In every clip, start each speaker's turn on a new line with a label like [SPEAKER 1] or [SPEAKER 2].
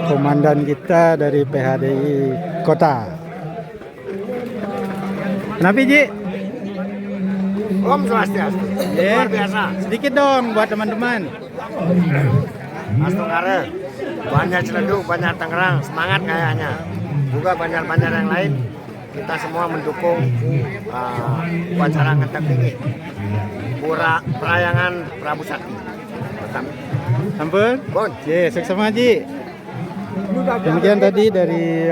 [SPEAKER 1] komandan kita dari PHDI Kota. Kenapa Ji?
[SPEAKER 2] Om Swastiastu. Luar biasa.
[SPEAKER 1] Sedikit dong buat teman-teman.
[SPEAKER 2] Mas Tunggara, banyak Ciledug, banyak Tangerang, semangat kayaknya. Juga banyak-banyak yang lain. Kita semua mendukung upacara ngentek tinggi. Perayangan Prabu Sakti. Tetap.
[SPEAKER 1] Sampun?
[SPEAKER 2] Bon.
[SPEAKER 1] Sukses sama Ji. Demikian tadi dari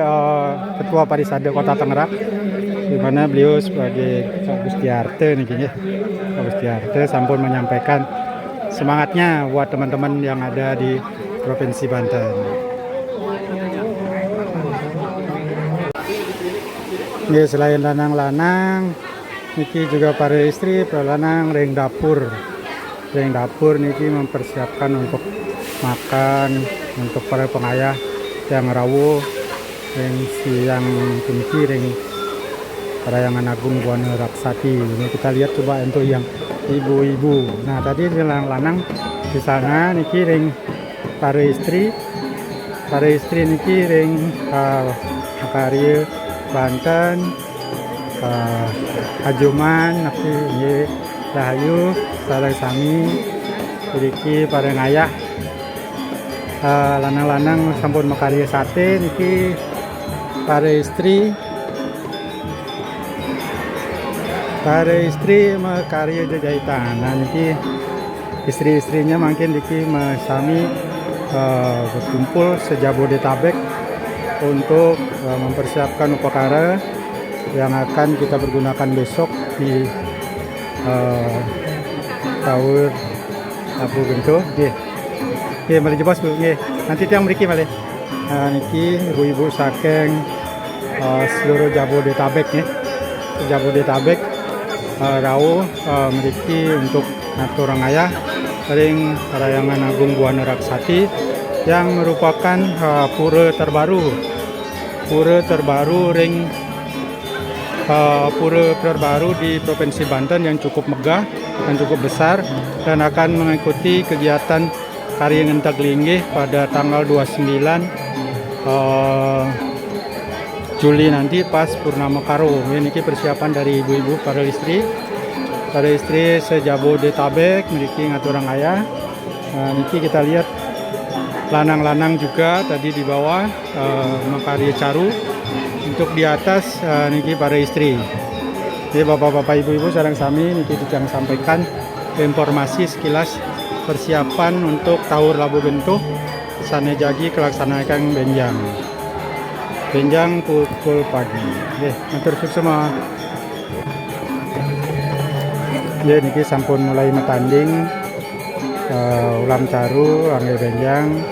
[SPEAKER 1] Ketua Parisade Kota Tangerang, di mana beliau sebagai Pak Gustiarte nih kayaknya. Pak Gustiarte sampun menyampaikan semangatnya buat teman-teman yang ada di Provinsi Banten. Ya, selain lanang-lanang, niki juga para istri, para lanang ring dapur. Ring dapur niki mempersiapkan untuk makan untuk para pengayah yang rawuh ring siang kunci ring Parayangan Agung Buana Raksati. Ini kita lihat coba untuk yang ibu-ibu. Nah, tadi lanang-lanang di sana niki ring para istri. Para istri niki ring Makarya Banten, Hajuman, naki ye Rahayu, Sarang Sami, Iriki para ngayah. Lanang-lanang sampun makarya sate niki para istri makarya jahitan. Nah niki istri-istrinya makin niki sami berkumpul sejabodetabek untuk mempersiapkan upacara yang akan kita pergunakan besok di tahun Abu Bento. Oke, mari jebos Bu. Nggih. Nanti tiang mriki malih. Niki ibu-ibu saking seluruh Jabodetabek nggih. Jabodetabek rawuh mriki untuk ngatur rangaya ring Parayangan Agung Buana Raksati yang merupakan pura terbaru ring pura terbaru di Provinsi Banten yang cukup megah dan cukup besar dan akan mengikuti kegiatan Karya Ngentek Linggih pada tanggal 29 Juli nanti pas Purnama Karo. Ini persiapan dari ibu-ibu para istri sejabodetabek memiliki ngaturang ayah. Niki kita lihat lanang-lanang juga tadi di bawah makarya caru, untuk di atas niki para istri. Jadi bapak-bapak ibu-ibu sareng sami niki dijang sampaikan informasi sekilas persiapan untuk Tahur Labu Bentuh sanejagi kelaksanakan benjang pukul pagi. Matur suwun semua. Ya niki sampun mulai metanding ulam caru angge benjang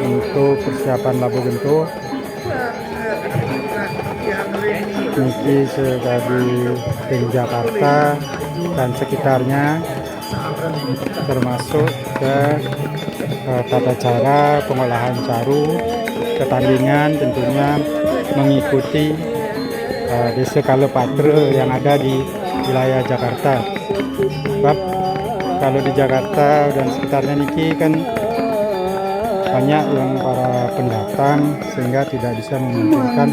[SPEAKER 1] untuk persiapan Labu Bentuh. Niki sekali di Jakarta dan sekitarnya, termasuk ke tata cara pengolahan caru, ketandingan tentunya mengikuti Desa Kalepatre yang ada di wilayah Jakarta. Sebab kalau di Jakarta dan sekitarnya niki kan banyak yang para pendatang sehingga tidak bisa memungkinkan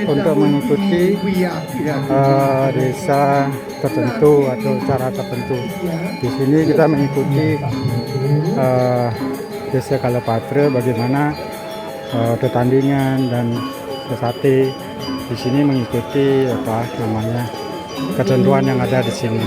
[SPEAKER 1] untuk mengikuti desa tertentu atau cara tertentu. Di sini kita mengikuti Desa Kalepatre bagaimana pertandingan dan sate. Di sini mengikuti ketentuan yang ada di sini.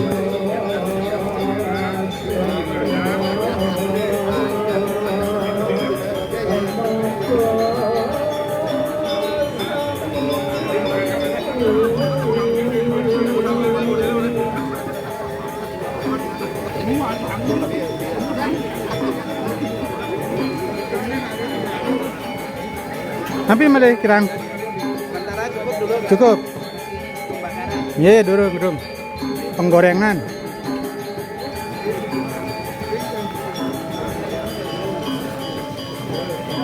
[SPEAKER 1] Tapi malah kirang cukup. Iya, durung. Penggorengan.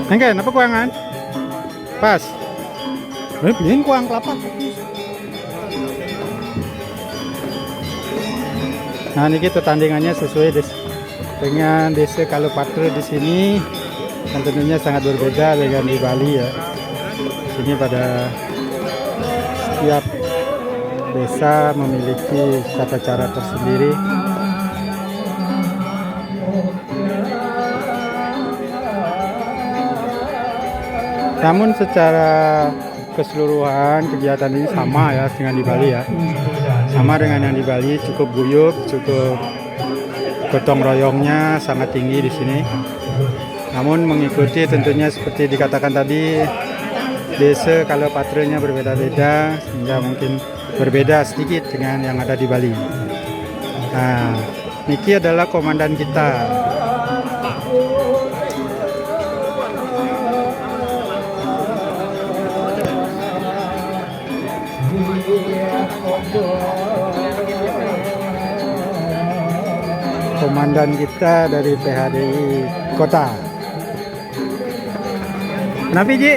[SPEAKER 1] Enggak, apa kuangan? Pas. Ini kuang kelapa. Nah, ini kita tandingannya sesuai dengan Desa Kalepatre di sini. Dan tentunya sangat berbeda dengan di Bali ya. Sini pada setiap desa memiliki tata cara tersendiri. Namun secara keseluruhan kegiatan ini sama ya dengan di Bali ya. Sama dengan yang di Bali, cukup guyup, cukup gotong royongnya sangat tinggi di sini. Namun mengikuti tentunya seperti dikatakan tadi, desa kalau patrenya berbeda-beda sehingga mungkin berbeda sedikit dengan yang ada di Bali. Nah, Niki adalah komandan kita. Komandan kita dari PHDI Kota. Kenapa Ji?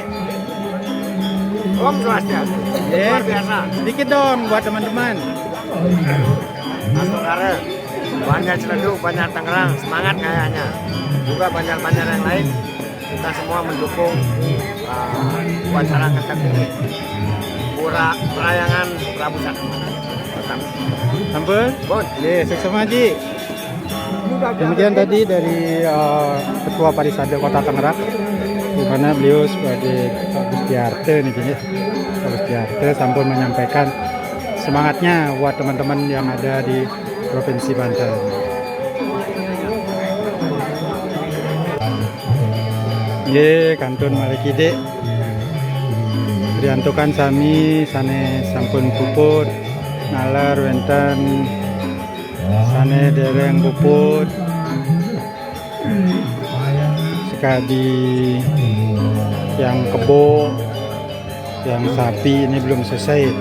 [SPEAKER 2] Om Swastiastu. Luar biasa.
[SPEAKER 1] Sedikit dong buat teman-teman.
[SPEAKER 2] Astungkare, Banjar Ciledug, Banjar Tangerang, semangat kayaknya. Juga banjar-banjar yang lain, kita semua mendukung upacara ketek ini. Perayangan Prabu Sakti.
[SPEAKER 1] Sampel?
[SPEAKER 2] Bon.
[SPEAKER 1] Seksama Ji. Demikian tadi dari Ketua Parisade Kota Tangerang, di mana beliau sebagai Pak Bustiarte nih Ji, Pak Bustiarte sampun menyampaikan semangatnya buat teman-teman yang ada di Provinsi Banten. Ye, kantun Malikide diantukan sami sane sampun puput nalar wenten sane dereng puput sekali yang kebo yang sapi ini belum selesai.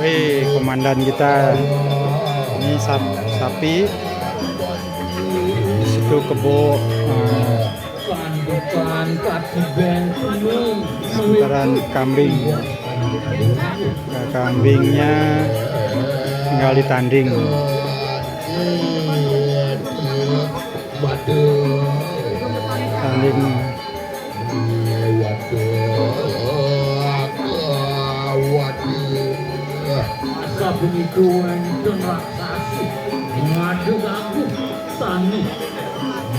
[SPEAKER 1] Wih, komandan kita ini sapi, di situ kebo, sementara kambing, kambingnya tinggal ditanding. Tanding.
[SPEAKER 3] Benituan dan raksasi mengadu aku tani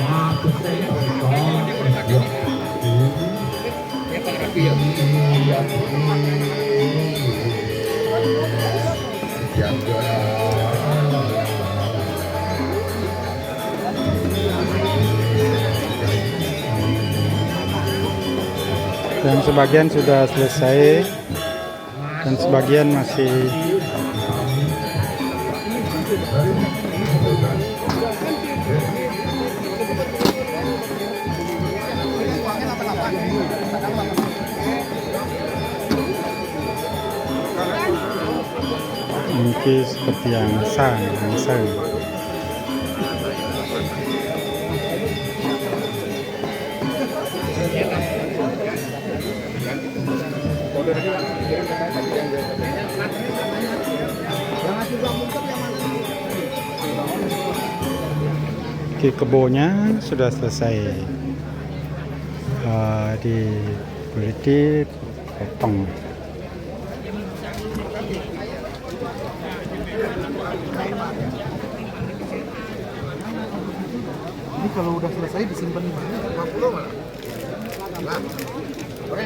[SPEAKER 3] maka saya
[SPEAKER 1] dan sebagian sudah selesai dan sebagian masih. Mungkin seperti yang sang. Oke, kebunnya sudah selesai, dikuliti, potong.
[SPEAKER 4] Ini kalau udah selesai disimpan di mana? 50 malah. Nah, oke.